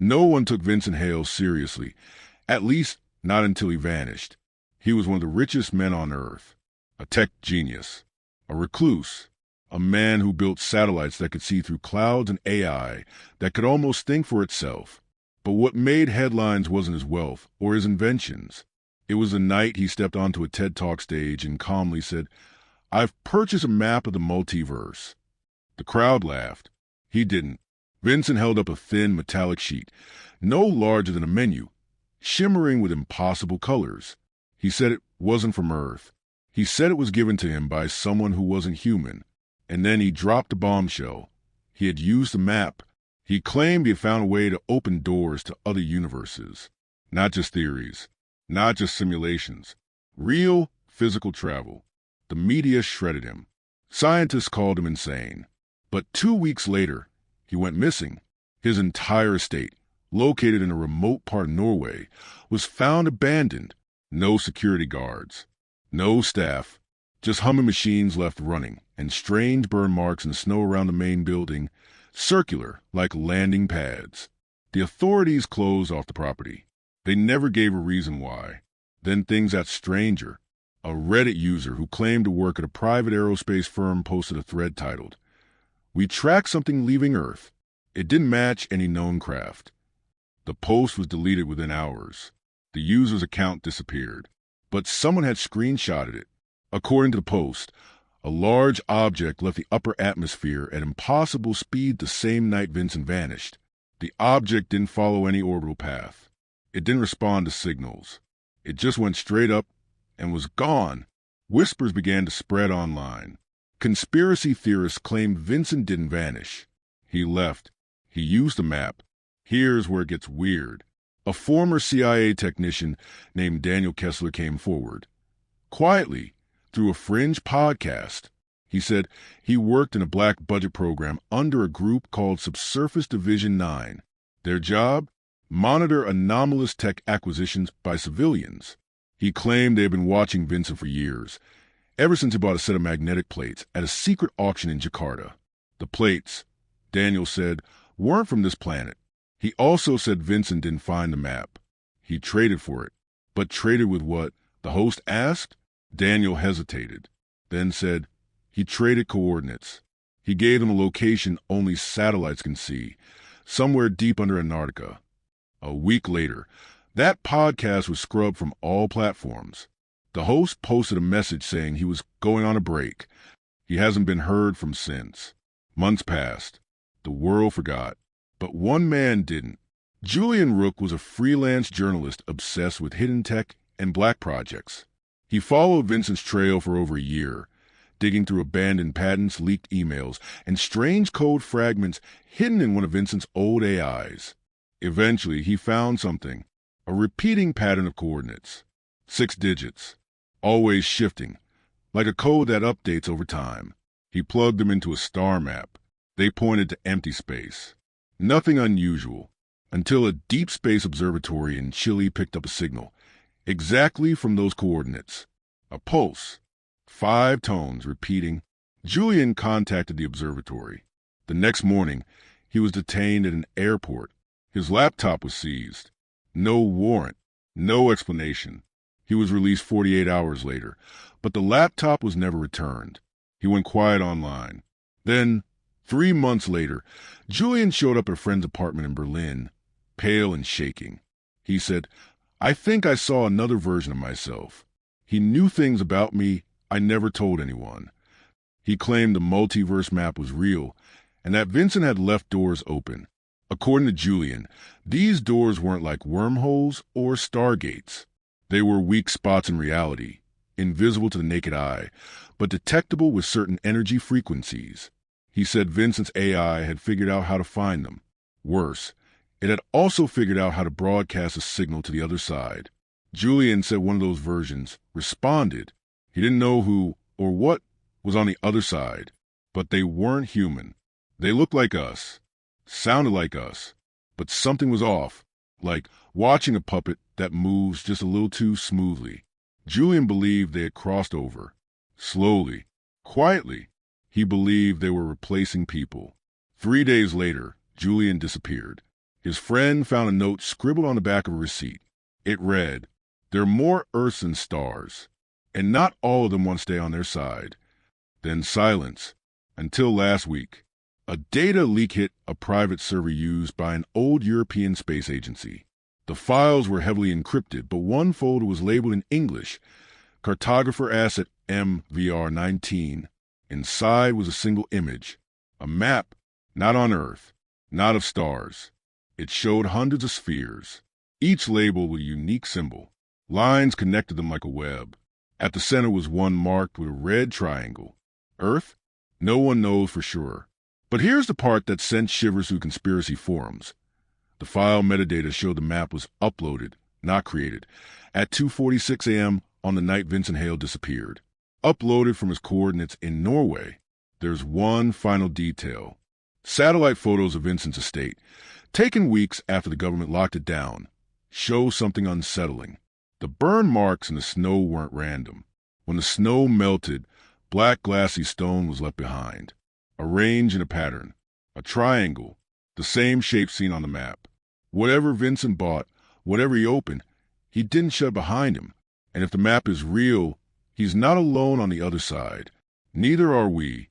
No one took Vincent Hale seriously, at least not until he vanished. He was one of the richest men on Earth, a tech genius, a recluse, a man who built satellites that could see through clouds and AI that could almost think for itself. But what made headlines wasn't his wealth or his inventions. It was the night he stepped onto a TED Talk stage and calmly said, "I've purchased a map of the multiverse." The crowd laughed. He didn't. Vincent held up a thin metallic sheet, no larger than a menu, shimmering with impossible colors. He said it wasn't from Earth. He said it was given to him by someone who wasn't human. And then he dropped a bombshell. He had used the map. He claimed he had found a way to open doors to other universes. Not just theories. Not just simulations. Real physical travel. The media shredded him. Scientists called him insane. But 2 weeks later, he went missing. His entire estate, located in a remote part of Norway, was found abandoned. No security guards. No staff. Just humming machines left running, and strange burn marks in the snow around the main building, circular like landing pads. The authorities closed off the property. They never gave a reason why. Then things got stranger. A Reddit user who claimed to work at a private aerospace firm posted a thread titled, "We tracked something leaving Earth. It didn't match any known craft." The post was deleted within hours. The user's account disappeared. But someone had screenshotted it. According to the post, a large object left the upper atmosphere at impossible speed the same night Vincent vanished. The object didn't follow any orbital path. It didn't respond to signals. It just went straight up and was gone. Whispers began to spread online. Conspiracy theorists claimed Vincent didn't vanish. He left. He used the map. Here's where it gets weird. A former CIA technician named Daniel Kessler came forward. Quietly, through a fringe podcast, he said he worked in a black budget program under a group called Subsurface Division 9. Their job? Monitor anomalous tech acquisitions by civilians. He claimed they had been watching Vincent for years, ever since he bought a set of magnetic plates at a secret auction in Jakarta. The plates, Daniel said, weren't from this planet. He also said Vincent didn't find the map. He traded for it. But traded with what? The host asked? Daniel hesitated, then said he traded coordinates. He gave them a location only satellites can see, somewhere deep under Antarctica. A week later, that podcast was scrubbed from all platforms. The host posted a message saying he was going on a break. He hasn't been heard from since. Months passed. The world forgot. But one man didn't. Julian Rook was a freelance journalist obsessed with hidden tech and black projects. He followed Vincent's trail for over a year, digging through abandoned patents, leaked emails, and strange code fragments hidden in one of Vincent's old AIs. Eventually, he found something, a repeating pattern of coordinates. 6 digits, always shifting, like a code that updates over time. He plugged them into a star map. They pointed to empty space. Nothing unusual, until a deep space observatory in Chile picked up a signal, exactly from those coordinates. A pulse. 5 tones repeating. Julian contacted the observatory. The next morning, he was detained at an airport. His laptop was seized. No warrant. No explanation. He was released 48 hours later, but the laptop was never returned. He went quiet online. Then, 3 months later, Julian showed up at a friend's apartment in Berlin, pale and shaking. He said, "I think I saw another version of myself. He knew things about me I never told anyone." He claimed the multiverse map was real and that Vincent had left doors open. According to Julian, these doors weren't like wormholes or stargates. They were weak spots in reality, invisible to the naked eye, but detectable with certain energy frequencies. He said Vincent's AI had figured out how to find them. Worse, it had also figured out how to broadcast a signal to the other side. Julian said one of those versions responded. He didn't know who or what was on the other side, but they weren't human. They looked like us, sounded like us, but something was off, like watching a puppet that moves just a little too smoothly. Julian believed they had crossed over. Slowly, quietly, he believed they were replacing people. 3 days later, Julian disappeared. His friend found a note scribbled on the back of a receipt. It read, "There are more Earths than stars, and not all of them want to stay on their side." Then silence, until last week. A data leak hit a private server used by an old European space agency. The files were heavily encrypted, but one folder was labeled in English, Cartographer Asset MVR19. Inside was a single image, a map, not on Earth, not of stars. It showed hundreds of spheres, each labeled with a unique symbol. Lines connected them like a web. At the center was one marked with a red triangle. Earth? No one knows for sure. But here's the part that sent shivers through conspiracy forums. The file metadata showed the map was uploaded, not created, at 2:46 a.m. on the night Vincent Hale disappeared. Uploaded from his coordinates in Norway. There's one final detail. Satellite photos of Vincent's estate, taken weeks after the government locked it down, show something unsettling. The burn marks in the snow weren't random. When the snow melted, black glassy stone was left behind. Arranged in a pattern. A triangle. The same shape seen on the map. Whatever Vincent bought, whatever he opened, he didn't shut behind him. And if the map is real, he's not alone on the other side. Neither are we.